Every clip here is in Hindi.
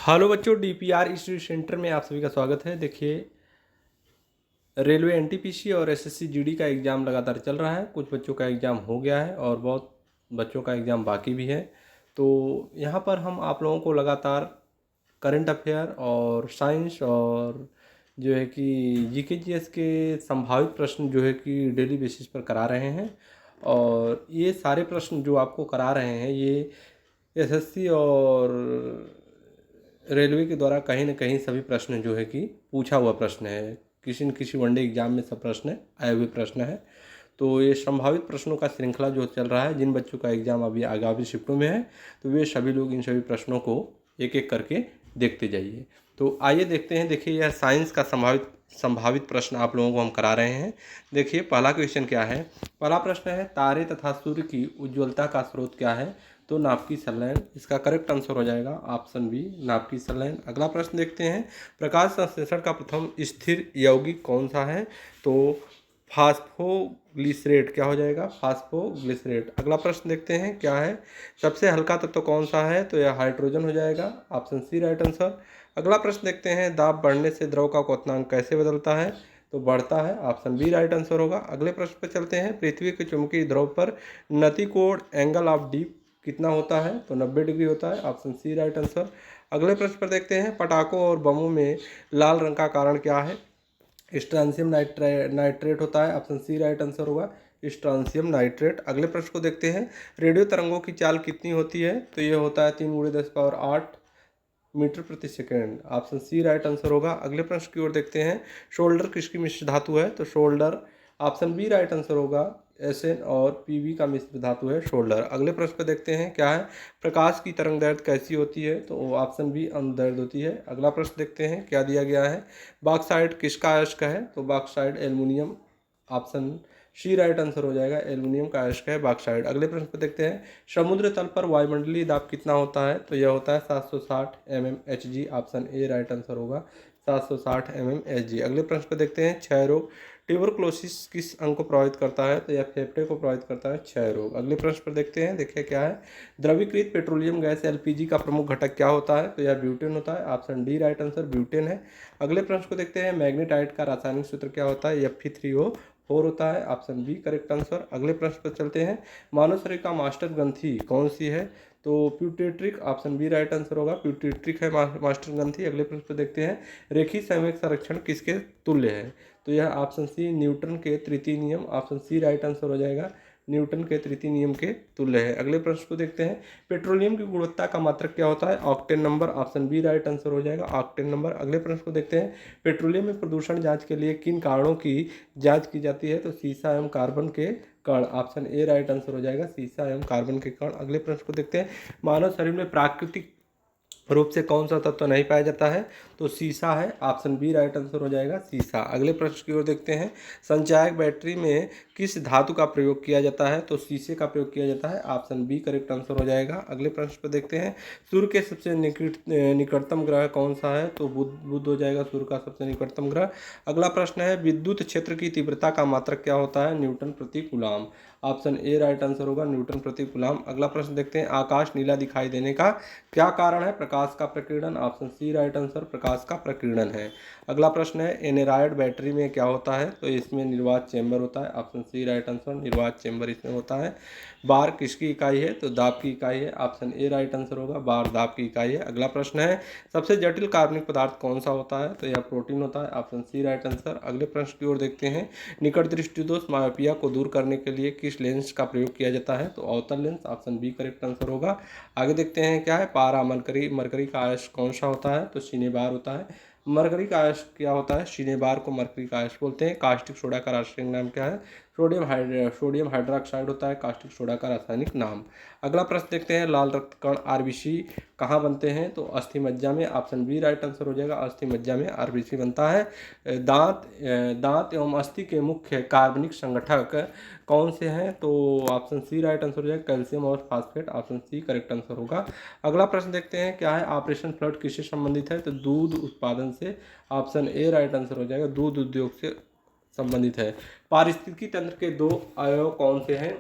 हेलो बच्चों, डीपीआर इंस्टीट्यूट सेंटर में आप सभी का स्वागत है। देखिए, रेलवे एनटीपीसी और एसएससी जीडी का एग्ज़ाम लगातार चल रहा है। कुछ बच्चों का एग्ज़ाम हो गया है और बहुत बच्चों का एग्ज़ाम बाकी भी है। तो यहाँ पर हम आप लोगों को लगातार करंट अफेयर और साइंस और जो है कि जीके जीएस के संभावित प्रश्न जो है कि डेली बेसिस पर करा रहे हैं। और ये सारे प्रश्न जो आपको करा रहे हैं ये एसएससी और रेलवे के द्वारा कहीं ना कहीं सभी प्रश्न जो है कि पूछा हुआ प्रश्न है। किसी न किसी वनडे एग्जाम में सब प्रश्न आए हुए प्रश्न है। तो ये संभावित प्रश्नों का श्रृंखला जो चल रहा है, जिन बच्चों का एग्जाम अभी आगामी शिफ्टों में है तो वे सभी लोग इन सभी प्रश्नों को एक एक करके देखते जाइए। तो आइए देखते हैं। देखिए, यह साइंस का संभावित प्रश्न आप लोगों को हम करा रहे हैं। देखिए, पहला क्वेश्चन क्या है। पहला प्रश्न है, तारे तथा सूर्य की उज्ज्वलता का स्रोत क्या है? तो नाभिकीय संलयन इसका करेक्ट आंसर हो जाएगा, ऑप्शन बी नाभिकीय संलयन। अगला प्रश्न देखते हैं, प्रकाश संश्लेषण का प्रथम स्थिर यौगिक कौन सा है? तो फास्फोग्लिसरेट क्या हो जाएगा? फास्फोग्लिसरेट। अगला प्रश्न देखते हैं क्या है, सबसे हल्का तत्व कौन सा है? तो यह हाइड्रोजन हो जाएगा, ऑप्शन सी राइट आंसर। अगला प्रश्न देखते हैं, दाब बढ़ने से द्रव का क्वथनांक कैसे बदलता है? तो बढ़ता है, ऑप्शन बी राइट आंसर होगा। अगले प्रश्न पर चलते हैं, पृथ्वी के चुंबकीय ध्रुव पर नतिकोण एंगल ऑफ डीप कितना होता है? तो 90 डिग्री होता है, ऑप्शन सी राइट आंसर। अगले प्रश्न पर देखते हैं, पटाखों और बमों में लाल रंग का कारण क्या है? स्ट्रांसियम नाइट्रेट होता है, ऑप्शन सी राइट आंसर होगा, स्ट्रांसियम नाइट्रेट। अगले प्रश्न को देखते हैं, रेडियो तरंगों की चाल कितनी होती है? तो ये होता है 3 × 10⁸ मीटर प्रति second, option C right answer होगा। अगले प्रश्न की ओर देखते हैं, शोल्डर किसकी मिश्र धातु है? तो solder option B right answer होगा, एसएन और पीवी का मिश्र धातु है शोल्डर। अगले प्रश्न पर देखते हैं क्या है, प्रकाश की तरंग दैर्घ्य कैसी होती है? तो ऑप्शन बी अनुदैर्घ्य होती है। अगला प्रश्न देखते हैं क्या दिया गया है, बॉक्साइट किसका अयस्क है? तो bauxite aluminium, option C right answer हो जाएगा, एल्युमिनियम का अयस्क है बॉक्साइट। अगले प्रश्न पर देखते हैं, समुद्र तल पर वायुमंडलीय दाब कितना होता है? तो यह होता है 760 mmHg, option A right answer होगा, 760 mmHg। अगले प्रश्न पर देखते हैं, क्षय रोग ट्यूबरक्लोसिस किस अंग को प्रभावित करता है? तो यह फेफड़े को प्रभावित करता है, क्षय रोग। अगले प्रश्न पर देखते हैं, देखिए क्या है, द्रवीकृत पेट्रोलियम गैस एलपीजी का प्रमुख घटक क्या होता है? तो यह ब्यूटेन होता है, option D right answer, butane है। अगले प्रश्न को देखते हैं, मैग्नेटाइट का रासायनिक सूत्र क्या होता है? Fe3O4 होता है, ऑप्शन बी करेक्ट आंसर। अगले प्रश्न पर चलते हैं, मानव शरीर का मास्टर ग्रंथि कौन सी है? तो प्यूटेट्रिक, ऑप्शन बी राइट आंसर होगा, प्यूटेट्रिक है मास्टर ग्रंथि। अगले प्रश्न पर देखते हैं, रेखीय संवेग संरक्षण किसके तुल्य है? तो यह ऑप्शन सी न्यूटन के तृतीय नियम, ऑप्शन सी राइट आंसर हो जाएगा, न्यूटन के तृतीय नियम के तुल्य है। अगले प्रश्न को देखते हैं, पेट्रोलियम की गुणवत्ता का मात्रक क्या होता है? Octane number, option B right answer हो जाएगा, ऑक्टेन नंबर। अगले प्रश्न को देखते हैं, पेट्रोलियम में प्रदूषण जांच के लिए किन कारणों की जांच की जाती है? तो सीसा एवं कार्बन के कण, ऑप्शन ए राइट आंसर हो जाएगा, सीसा एवं कार्बन के कण। अगले प्रश्न को देखते हैं, मानव शरीर में प्राकृतिक रूप से कौन सा तत्व नहीं पाया जाता है? तो सीसा है, ऑप्शन बी राइट आंसर हो जाएगा, सीसा। अगले प्रश्न की ओर देखते हैं, संचायक बैटरी में किस धातु का प्रयोग किया जाता है? तो शीशे का प्रयोग किया जाता है, ऑप्शन बी करेक्ट आंसर हो जाएगा। अगले प्रश्न पर देखते हैं, सूर्य के सबसे निकटतम ग्रह कौन सा है? तो बुध हो जाएगा, सूर्य का सबसे निकटतम ग्रह। अगला प्रश्न है, विद्युत क्षेत्र की तीव्रता का मात्रक क्या होता है? न्यूटन प्रति coulomb, option A right answer होगा, न्यूटन प्रति कूलाम। अगला प्रश्न देखते हैं, आकाश नीला दिखाई देने का क्या कारण है? प्रकाश का प्रकीर्णन, ऑप्शन सी राइट आंसर, प्रकाश का प्रकीर्णन है। अगला प्रश्न है, एनेरॉयड बैटरी में क्या होता है? तो इसमें निर्वात चेंबर होता है, ऑप्शन सी राइट आंसर, निर्वात चेंबर इसमें होता है। बार किसकी इकाई है? तो दाब की इकाई है, ऑप्शन ए राइट आंसर होगा, बार दाब की इकाई है। अगला प्रश्न है, सबसे जटिल कार्बनिक पदार्थ कौन सा होता है? तो यह प्रोटीन होता है, ऑप्शन सी राइट आंसर। अगले प्रश्न की ओर देखते हैं, निकट दृष्टि दोष मायोपिया को दूर करने के लिए किस लेंस का प्रयोग किया जाता है? तो अवतल lens, option B correct answer होगा। आगे देखते हैं क्या है, पारा मरकरी का अयस्क कौन सा होता है? तो सिनेबार होता है। मरकरी का अयस्क क्या होता है? सिनेबार को मरकरी का अयस्क बोलते हैं। कास्टिक सोडा का रासायनिक नाम क्या है? सोडियम हाइड्रोक्साइड होता है कास्टिक सोडा का रासायनिक नाम। अगला प्रश्न देखते हैं, लाल रक्त कण आरबीसी कहाँ बनते हैं? तो अस्थि मज्जा में, ऑप्शन बी राइट आंसर हो जाएगा, अस्थि मज्जा में आरबीसी बनता है। दांत एवं अस्थि के मुख्य कार्बनिक संगठक कौन से हैं? तो ऑप्शन सी राइट आंसर हो जाएगा, कैल्शियम और phosphate, option C correct answer होगा। अगला प्रश्न देखते हैं क्या है, ऑपरेशन फ्लड किससे संबंधित है? तो दूध उत्पादन से, ऑप्शन ए राइट आंसर हो जाएगा, दूध उद्योग से संबंधित है। पारिस्थितिकी तंत्र के दो अवयव कौन से हैं?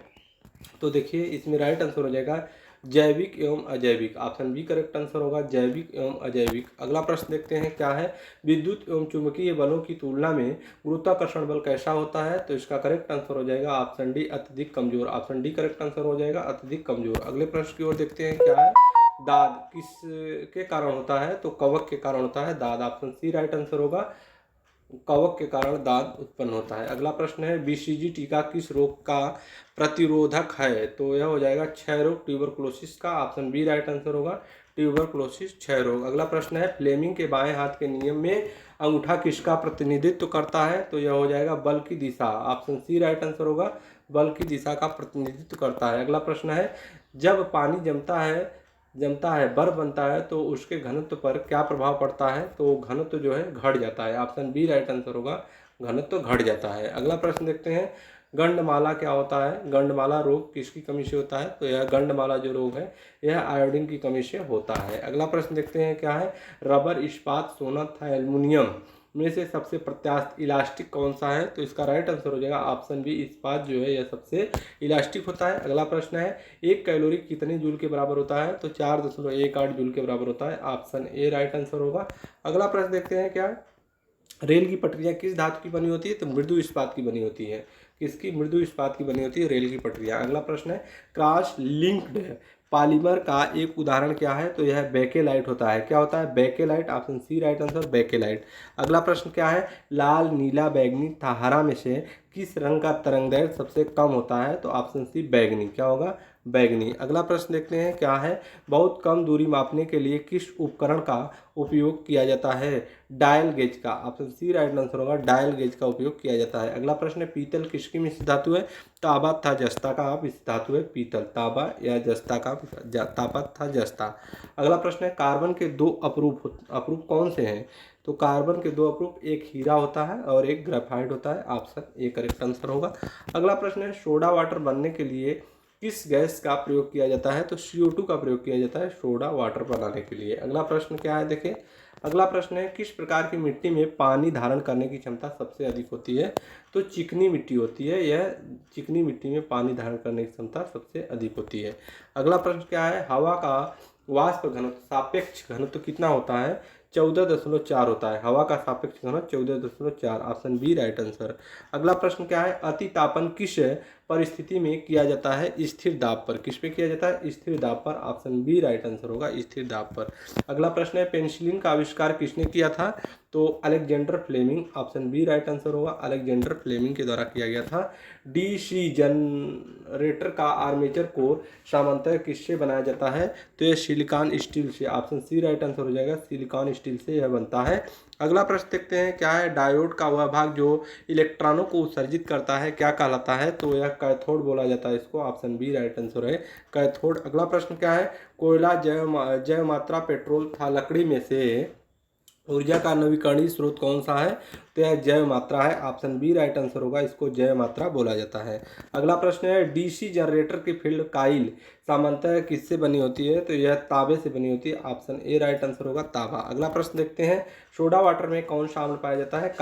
तो देखिए इसमें राइट आंसर हो जाएगा, जैविक एवं अजैविक, ऑप्शन बी करेक्ट आंसर होगा, जैविक एवं अजैविक। अगला प्रश्न देखते हैं क्या है, विद्युत एवं चुंबकीय बलों की तुलना में गुरुत्वाकर्षण बल कैसा होता है, तो इसका करेक्ट आंसर हो जाएगा ऑप्शन डी अत्यधिक कमजोर, ऑप्शन डी करेक्ट आंसर हो जाएगा अत्यधिक कमजोर। अगले प्रश्न की ओर देखते हैं क्या है, दाद किस के कारण होता है, तो कवक के कारण होता है दाद, ऑप्शन सी राइट आंसर होगा, कवक के कारण दाद उत्पन्न होता है। अगला प्रश्न है, बीसीजी टीका किस रोग का प्रतिरोधक है, तो यह हो जाएगा क्षय रोग, ट्यूबरकुलोसिस का, ऑप्शन बी राइट आंसर होगा, ट्यूबरकुलोसिस क्षय रोग। अगला प्रश्न है, फ्लेमिंग के बाएं हाथ के नियम में अंगूठा किसका प्रतिनिधित्व करता है, तो यह हो जाएगा बल की दिशा, ऑप्शन सी राइट आंसर होगा, बल की दिशा का प्रतिनिधित्व करता है। अगला प्रश्न है, जब पानी जमता है बर्फ बनता है तो उसके घनत्व पर क्या प्रभाव पड़ता है, तो घनत्व जो है घट जाता है, ऑप्शन बी राइट आंसर होगा, घनत्व घट जाता है। अगला प्रश्न देखते हैं, गंडमाला क्या होता है, गंडमाला रोग किसकी कमी से होता है, तो यह गंडमाला जो रोग है यह आयोडीन की कमी से होता है। अगला प्रश्न देखते हैं क्या है, रबर, इस्पात, सोना तथा एल्युमिनियम में से सबसे प्रत्यास्थ इलास्टिक कौन सा है, तो इसका राइट आंसर हो जाएगा ऑप्शन बी, इस्पात जो है यह सबसे इलास्टिक होता है। अगला प्रश्न है, एक कैलोरी कितने जूल के बराबर होता है, तो 4.18 जूल के बराबर होता है, ऑप्शन ए राइट आंसर होगा। अगला प्रश्न देखते हैं क्या, रेल की पटरियां किस धातु की बनी होती है, तो मृदु इस्पात की बनी होती है, किसकी, मृदु इस्पात की बनी होती है रेल की पटरियां। अगला प्रश्न है, क्रॉस लिंक्ड पॉलीमर का एक उदाहरण क्या है, तो यह बेकेलाइट होता है, क्या होता है, bakelite, option C right answer, bakelite. अगला प्रश्न क्या है, लाल, नीला, बैगनी तथा हरा में से किस रंग का तरंगदैर्घ्य सबसे कम होता है, तो ऑप्शन सी बैगनी, क्या होगा, बैगनी। अगला प्रश्न देखते हैं क्या है, बहुत कम दूरी मापने के लिए किस उपकरण का उपयोग किया जाता है, डायल गेज का, ऑप्शन सी राइट आंसर होगा, डायल गेज का उपयोग किया जाता है। अगला प्रश्न है, पीतल किसकी मिश्र धातु है, तांबा तथा जस्ता का मिश्र धातु है पीतल, तांबा या जस्ता का, तांबा तथा जस्ता। अगला प्रश्न है, कार्बन के दो अपरूप कौन से हैं, तो कार्बन के दो अपरूप एक हीरा होता है और एक ग्रेफाइट होता है, ऑप्शन ए करेक्ट आंसर होगा। अगला प्रश्न है, सोडा वाटर बनने के लिए किस गैस का प्रयोग किया जाता है, तो CO2 का प्रयोग किया जाता है सोडा वाटर बनाने के लिए। अगला प्रश्न क्या है देखिए, अगला प्रश्न है, किस प्रकार की मिट्टी में पानी धारण करने की क्षमता सबसे अधिक होती है, तो चिकनी मिट्टी होती है, यह चिकनी मिट्टी में पानी धारण करने की क्षमता सबसे अधिक होती है। अगला प्रश्न क्या है, हवा का वाष्प घनत्व सापेक्ष घनत्व कितना होता है, 14.4 होता है, हवा का सापेक्ष घनत्व 14.4, ऑप्शन बी राइट आंसर। अगला प्रश्न क्या है, अति तापन किस परिस्थिति में किया जाता है, स्थिर दाब पर, किस पे किया जाता है, स्थिर दाब पर, ऑप्शन बी राइट आंसर होगा, स्थिर दाब पर। अगला प्रश्न है, पेनिसिलिन का आविष्कार किसने किया था, तो Alexander Fleming, option B right answer होगा, अलेक्जेंडर फ्लेमिंग के द्वारा किया गया था। डीसी जनरेटर का आर्मेचर कोर सामान्यतः किससे बनाया जाता है, तो यह सिलिकॉन स्टील से, ऑप्शन सी राइट आंसर हो जाएगा, सिलिकॉन स्टील से यह बनता है। अगला प्रश्न देखते हैं क्या है, डायोड का वह भाग जो इलेक्ट्रॉनों को उत्सर्जित करता है क्या कहलाता है, तो यह कैथोड बोला जाता है इसको, ऑप्शन बी राइट आंसर है, कैथोड। अगला प्रश्न क्या है, कोयला, जैव मात्रा, पेट्रोल तथा लकड़ी में से ऊर्जा का नवीकरणीय स्रोत कौन सा है, तो यह जैव मात्रा है, ऑप्शन बी राइट आंसर होगा, इसको जैव मात्रा बोला जाता है। अगला प्रश्न है, डीसी जनरेटर की फील्ड काइल सामान्यतः किससे बनी होती है, तो यह तांबे से बनी होती है, ऑप्शन ए राइट आंसर होगा, तांबा। अगला प्रश्न देखते हैं, सोडा वाटर में कौन सा अम्ल पाया जाता है,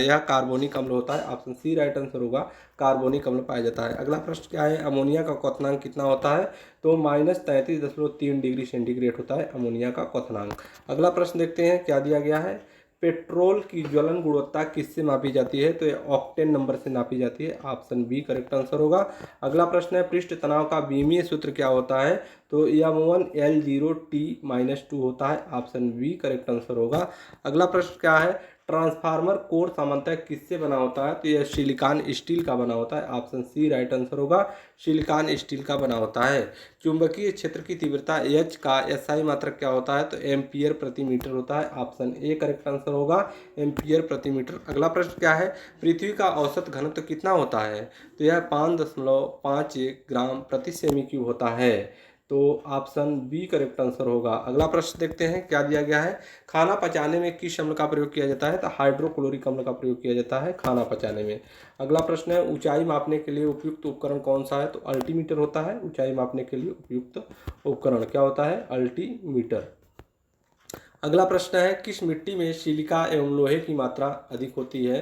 यह कार्बोनिक अम्ल होता है, ऑप्शन सी राइट आंसर होगा, कार्बोनिक अम्ल पाया जाता है। अगला प्रश्न क्या है, अमोनिया का क्वथनांक कितना होता है, तो -33.3 डिग्री सेंटीग्रेड होता है अमोनिया का क्वथनांक। अगला प्रश्न देखते हैं क्या दिया गया है, पेट्रोल की ज्वलन गुणवत्ता किससे मापी जाती है, तो ये ऑक्टेन नंबर से नापी जाती है, ऑप्शन बी करेक्ट आंसर होगा। अगला प्रश्न है, पृष्ठ तनाव का बीमीय सूत्र क्या होता है, तो M1L0T-2 होता है, ऑप्शन बी करेक्ट आंसर होगा। अगला प्रश्न क्या है, ट्रांसफार्मर कोर सामान्यतः किससे बना होता है, तो यह सिलिकॉन स्टील का बना होता है, ऑप्शन सी राइट आंसर होगा, सिलिकॉन स्टील का बना होता है। चुंबकीय क्षेत्र की तीव्रता H का SI मात्रक क्या होता है, तो एम्पियर प्रति मीटर होता है, ऑप्शन ए करेक्ट आंसर होगा, एम्पियर प्रति मीटर। अगला प्रश्न क्या है, पृथ्वी का औसत घनत्व कितना होता है, तो यह 5.51 ग्राम प्रति सेमी क्यूब होता है, तो ऑप्शन बी करेक्ट आंसर होगा। अगला प्रश्न देखते हैं क्या दिया गया है, खाना पचाने में किस अम्ल का प्रयोग किया जाता है, तो हाइड्रोक्लोरिक अम्ल का प्रयोग किया जाता है खाना पचाने में। अगला प्रश्न है, ऊंचाई मापने के लिए उपयुक्त उपकरण कौन सा है, तो अल्टीमीटर होता है, ऊंचाई मापने के लिए उपयुक्त उपकरण क्या होता है, अल्टीमीटर। अगला प्रश्न है, किस मिट्टी में सिलिका एवं लोहे की मात्रा अधिक होती है,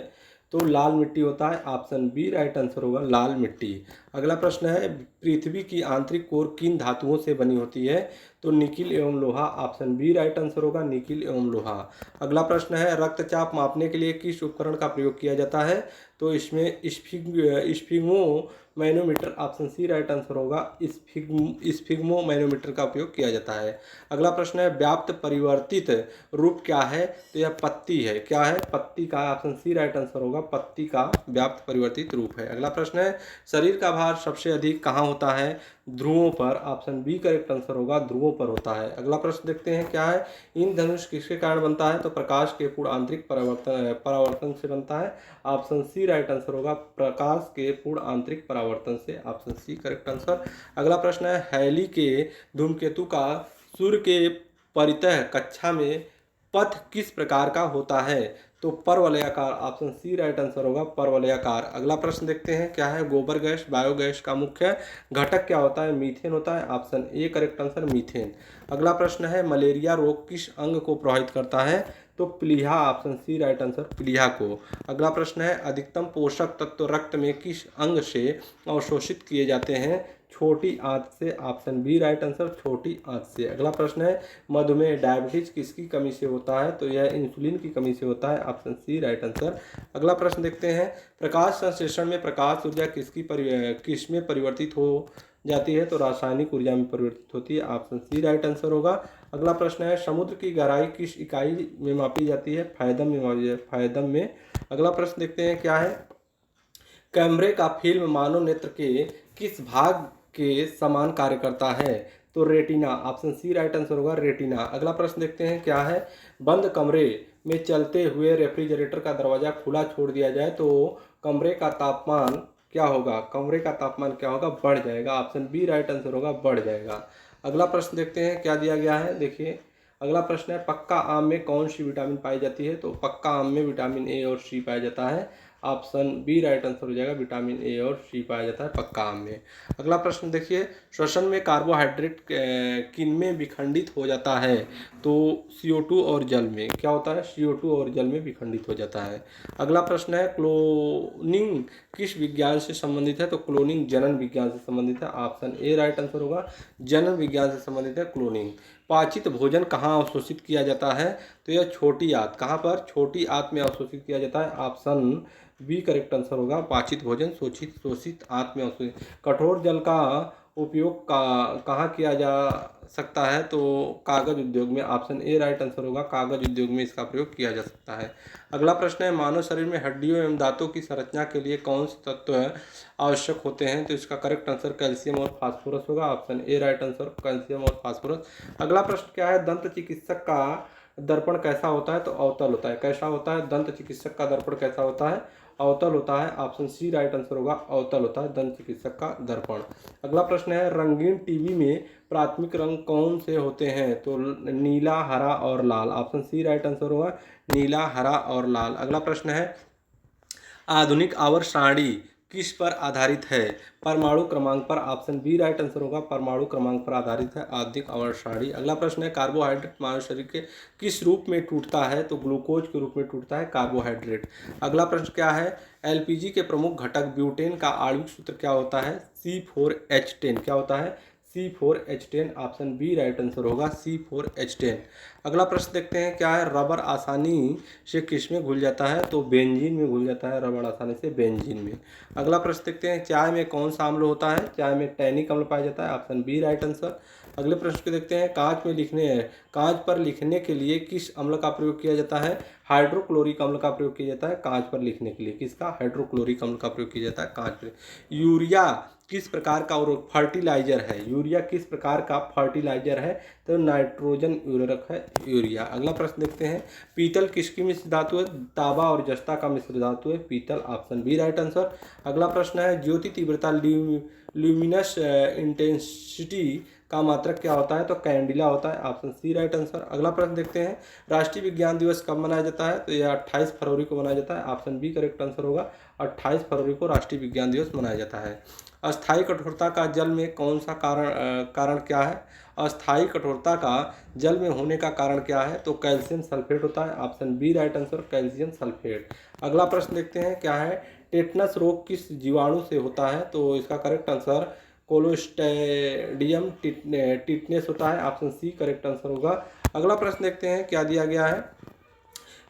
तो लाल मिट्टी होता है, ऑप्शन बी राइट आंसर होगा लाल मिट्टी। अगला प्रश्न है पृथ्वी की आंतरिक कोर किन धातुओं से बनी होती है, तो निकिल एवं लोहा, ऑप्शन बी राइट आंसर होगा निकिल एवं लोहा। अगला प्रश्न है रक्तचाप मापने के लिए किस उपकरण का प्रयोग किया जाता है, तो इसमें sphygmomanometer, option C right answer होगा स्फिग्मो मैनोमीटर का उपयोग किया जाता है। अगला प्रश्न है व्याप्त परिवर्तित रूप क्या है, तो यह पत्ती है, क्या है पत्ती का, ऑप्शन सी राइट आंसर होगा पत्ती का व्याप्त परिवर्तित रूप है। अगला प्रश्न है शरीर का भार सबसे अधिक कहाँ होता है, ध्रुवों पर, ऑप्शन बी करेक्ट आंसर होगा ध्रुवों पर होता है। अगला प्रश्न देखते हैं क्या है इंद्रधनुष किसके कारण बनता है, तो प्रकाश के पूर्ण आंतरिक परावर्तन से बनता है, ऑप्शन सी राइट आंसर होगा प्रकाश के पूर्ण आंतरिक परावर्तन से, ऑप्शन सी करेक्ट आंसर। अगला प्रश्न है हैली के धूमकेतु का सूर्य के परितः कक्षा में पथ किस प्रकार का होता है, तो परवलयाकार, ऑप्शन सी राइट आंसर होगा परवलयाकार। अगला प्रश्न देखते हैं क्या है गोबर गैस बायोगैस का मुख्य घटक क्या होता है, मीथेन होता है, option A correct answer methane. अगला प्रश्न है मलेरिया रोग किस अंग को प्रभावित करता है, तो प्लीहा, ऑप्शन सी राइट आंसर प्लीहा को। अगला प्रश्न है अधिकतम पोषक तत्व रक्त में किस अंग से अवशोषित किए जाते हैं, छोटी आंत से, ऑप्शन बी राइट आंसर छोटी आंत से। अगला प्रश्न है मधुमेह डायबिटीज किसकी कमी से होता है, तो यह इंसुलिन की कमी से होता है, ऑप्शन सी राइट आंसर। अगला प्रश्न देखते हैं प्रकाश संश्लेषण में प्रकाश ऊर्जा किस में परिवर्तित हो जाती है, तो रासायनिक ऊर्जा में परिवर्तित होती है, ऑप्शन सी राइट आंसर होगा। अगला प्रश्न है समुद्र की गहराई किस इकाई में मापी जाती है, फायदम में मापी जाती है, फायदम में। अगला प्रश्न देखते हैं क्या है कैमरे का फिल्म मानव नेत्र के किस भाग के समान कार्य करता है, तो retina, option C right answer होगा रेटिना। अगला प्रश्न देखते हैं क्या है बंद कमरे में चलते हुए रेफ्रिजरेटर का दरवाजा खुला छोड़ दिया जाए तो कमरे का तापमान क्या होगा, कमरे का तापमान क्या होगा, बढ़ जाएगा, ऑप्शन बी राइट आंसर होगा बढ़ जाएगा। अगला प्रश्न देखते हैं क्या दिया गया है, देखिए अगला प्रश्न है पक्का आम में कौन सी विटामिन पाई जाती है, तो पक्का आम में विटामिन ए और सी पाया जाता है, ऑप्शन बी राइट आंसर हो जाएगा विटामिन ए और सी पाया जाता है पक्का आम में। अगला प्रश्न देखिए श्वसन में कार्बोहाइड्रेट किन में विखंडित हो जाता है, तो CO2 और जल में, क्या होता है CO2 और जल में विखंडित हो जाता है। अगला प्रश्न है क्लोनिंग किस विज्ञान से संबंधित है, तो क्लोनिंग जनन विज्ञान से संबंधित है, ऑप्शन ए राइट आंसर होगा जनन विज्ञान से संबंधित है क्लोनिंग। पाचित भोजन कहाँ अवशोषित किया जाता है, तो यह छोटी आंत, कहाँ पर छोटी आंत में अवशोषित किया जाता है, ऑप्शन बी करेक्ट आंसर होगा पाचित भोजन शोषित आंत में अवशोषित। कठोर जल का उपयोग कहाँ किया जा सकता है, तो कागज उद्योग में, ऑप्शन ए राइट आंसर होगा कागज उद्योग में इसका प्रयोग किया जा सकता है। अगला प्रश्न है मानव शरीर में हड्डियों एवं दांतों की संरचना के लिए कौन से तत्व आवश्यक होते हैं, तो इसका करेक्ट आंसर कैल्शियम और फास्फोरस होगा, option A right answer calcium और फास्फोरस। अगला प्रश्न क्या है दंत चिकित्सक का दर्पण कैसा होता है, तो अवतल होता है, कैसा होता है दंत चिकित्सक का दर्पण कैसा होता है, अवतल होता है, ऑप्शन सी राइट आंसर होगा अवतल होता है दंत चिकित्सक का दर्पण। अगला प्रश्न है रंगीन टीवी में प्राथमिक रंग कौन से होते हैं, तो नीला हरा और लाल, ऑप्शन सी राइट आंसर होगा नीला हरा और लाल। अगला प्रश्न है आधुनिक आवर्त सारणी किस पर आधारित है, परमाणु क्रमांक पर, ऑप्शन बी राइट आंसर होगा परमाणु क्रमांक पर आधारित है आधुनिक आवर्त सारणी। अगला प्रश्न है कार्बोहाइड्रेट मानव शरीर के किस रूप में टूटता है, तो ग्लूकोज के रूप में टूटता है कार्बोहाइड्रेट। अगला प्रश्न क्या है LPG के प्रमुख घटक ब्यूटेन का आणविक सूत्र क्या होता है, C4H10, क्या होता है C4H10, option B right answer होगा C4H10। अगला प्रश्न देखते हैं क्या है रबर आसानी से किस में घुल जाता है, तो बेंजीन में घुल जाता है रबर आसानी से बेंजीन में। अगला प्रश्न देखते हैं चाय में कौन सा अम्ल होता है, चाय में टैनिक अम्ल पाया जाता है, ऑप्शन बी राइट आंसर। अगले प्रश्न को देखते हैं कांच पर लिखने के लिए किस अम्ल का प्रयोग किया जाता है, हाइड्रोक्लोरिक अम्ल का प्रयोग किया जाता है कांच पर लिखने के लिए, किसका हाइड्रोक्लोरिक अम्ल का प्रयोग किया जाता है कांच पर। यूरिया किस प्रकार का फर्टिलाइजर है, यूरिया किस प्रकार का फर्टिलाइजर है, तो नाइट्रोजन उर्वरक है यूरिया। अगला प्रश्न देखते हैं पीतल किसकी मिश्र धातु है, तांबा और जस्ता का मिश्र धातु है पीतल, ऑप्शन बी राइट आंसर। अगला प्रश्न है ज्योति तीव्रता ल्यूमिनस इंटेंसिटी का मात्रक क्या होता है, तो कैंडिला होता है, ऑप्शन सी राइट आंसर। अगला प्रश्न देखते हैं राष्ट्रीय विज्ञान दिवस कब मनाया जाता है, तो यह 28 फरवरी को मनाया जाता है, ऑप्शन बी करेक्ट आंसर होगा 28 फरवरी को राष्ट्रीय विज्ञान दिवस मनाया जाता है। अस्थायी कठोरता का जल में कौन सा कारण क्या है, अस्थायी कठोरता का जल में होने का कारण क्या है? तो कैल्शियम सल्फेट होता है। Option B right answer, calcium sulphate. अगला प्रश्न देखते हैं क्या है, टेटनस रोग किस जीवाणु से होता है? तो इसका करेक्ट आंसर कोलोस्टेडियम टिटनेस होता है। ऑप्शन सी करेक्ट आंसर होगा। अगला प्रश्न देखते हैं क्या दिया गया है,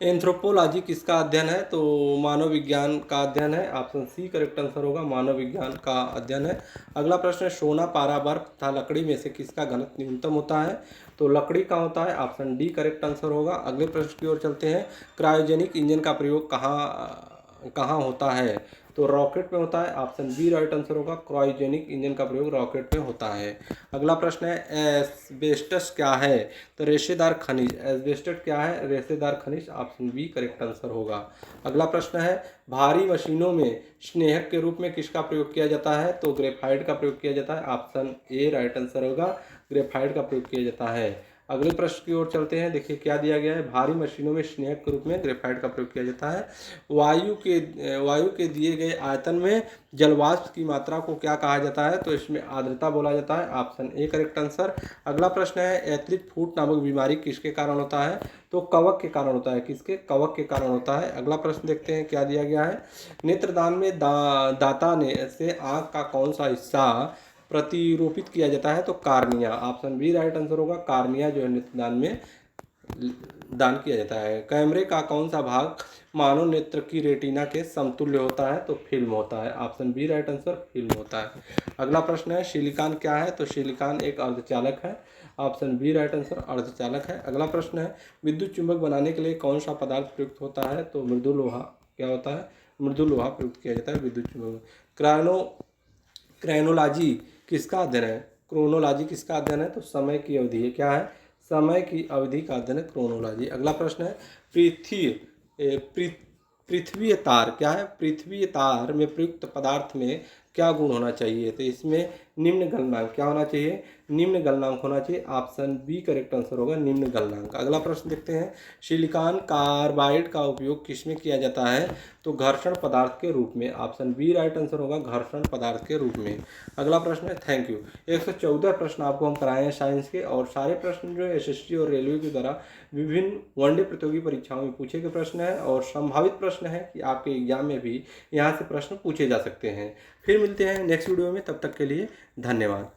एंथ्रोपोलॉजी किसका अध्ययन है? तो मानव विज्ञान का अध्ययन है। ऑप्शन सी करेक्ट आंसर होगा, मानव विज्ञान का अध्ययन है। अगला प्रश्न है, सोना, पारा, बर्फ तथा लकड़ी में से किसका घनत्व न्यूनतम होता है? तो लकड़ी का होता है। ऑप्शन डी करेक्ट आंसर होगा। अगले प्रश्न की ओर चलते हैं, क्रायोजेनिक इंजन का प्रयोग कहाँ कहाँ होता है? तो रॉकेट में होता है। ऑप्शन बी राइट आंसर होगा, क्रायोजेनिक इंजन का प्रयोग रॉकेट में होता है। अगला प्रश्न है, एस्बेस्टस क्या है? तो रेशेदार खनिज। एस्बेस्टस क्या है? रेशेदार खनिज। ऑप्शन बी करेक्ट आंसर होगा। अगला प्रश्न है, भारी मशीनों में स्नेहक के रूप में किसका प्रयोग किया जाता है? तो ग्रेफाइट का प्रयोग किया जाता है। ऑप्शन ए राइट आंसर होगा, ग्रेफाइट का प्रयोग किया जाता है। अगले प्रश्न की ओर चलते हैं, देखिए क्या दिया गया है, भारी मशीनों में स्नेहक के रूप में ग्रेफाइट का प्रयोग किया जाता है। वायु के दिए गए आयतन में जलवाष्प की मात्रा को क्या कहा जाता है? तो इसमें आर्द्रता बोला जाता है। Option A correct answer. अगला प्रश्न है, एथलीट फुट नामक बीमारी किसके कारण होता है? तो कवक के कारण होता है। किसके? कवक के कारण होता है। अगला प्रश्न देखते हैं क्या दिया गया है, नेत्रदान में दाता ने से आँख का कौन सा हिस्सा प्रतिरोपित किया जाता है? तो cornea. Option B right answer होगा, कार्निया जो है नेत्रदान में दान किया जाता है। कैमरे का कौन सा भाग मानव नेत्र की रेटिना के समतुल्य होता है? तो फिल्म होता है। Option B right answer, film होता है। अगला प्रश्न है, सिलिकॉन क्या है? तो सिलिकॉन एक अर्धचालक है। ऑप्शन बी राइट आंसर, अर्धचालक है। अगला प्रश्न है, विद्युत चुंबक बनाने के लिए कौन सा पदार्थ प्रयुक्त होता है? तो मृदु लोहा क्या होता है? मृदु लोहा प्रयुक्त किया जाता है विद्युत चुंबक। क्राइनोलॉजी किसका अध्ययन है? क्रोनोलॉजी किसका अध्ययन है? तो समय की अवधि है। क्या है? समय की अवधि का अध्ययन है क्रोनोलॉजी। अगला प्रश्न है, पृथ्वी तार क्या है? पृथ्वी तार में प्रयुक्त पदार्थ में क्या गुण होना चाहिए? तो इसमें निम्न गलनांक क्या होना चाहिए? निम्न गलनांक होना चाहिए। ऑप्शन बी करेक्ट आंसर होगा, निम्न गलनांक। अगला प्रश्न देखते हैं, सिलिकॉन कार्बाइड का उपयोग किसमें किया जाता है? तो घर्षण पदार्थ के रूप में। ऑप्शन बी राइट आंसर होगा, घर्षण पदार्थ के रूप में। अगला प्रश्न है, थैंक यू। 114 प्रश्न आपको हम कराए हैं साइंस के, और सारे प्रश्न जो एसएससी और रेलवे के द्वारा विभिन्न वनडे प्रतियोगी परीक्षाओं में पूछे गए प्रश्न है, और संभावित प्रश्न है कि आपके एग्जाम में भी यहाँ से प्रश्न पूछे जा सकते हैं। फिर मिलते हैं नेक्स्ट वीडियो में, तब तक के लिए धन्यवाद।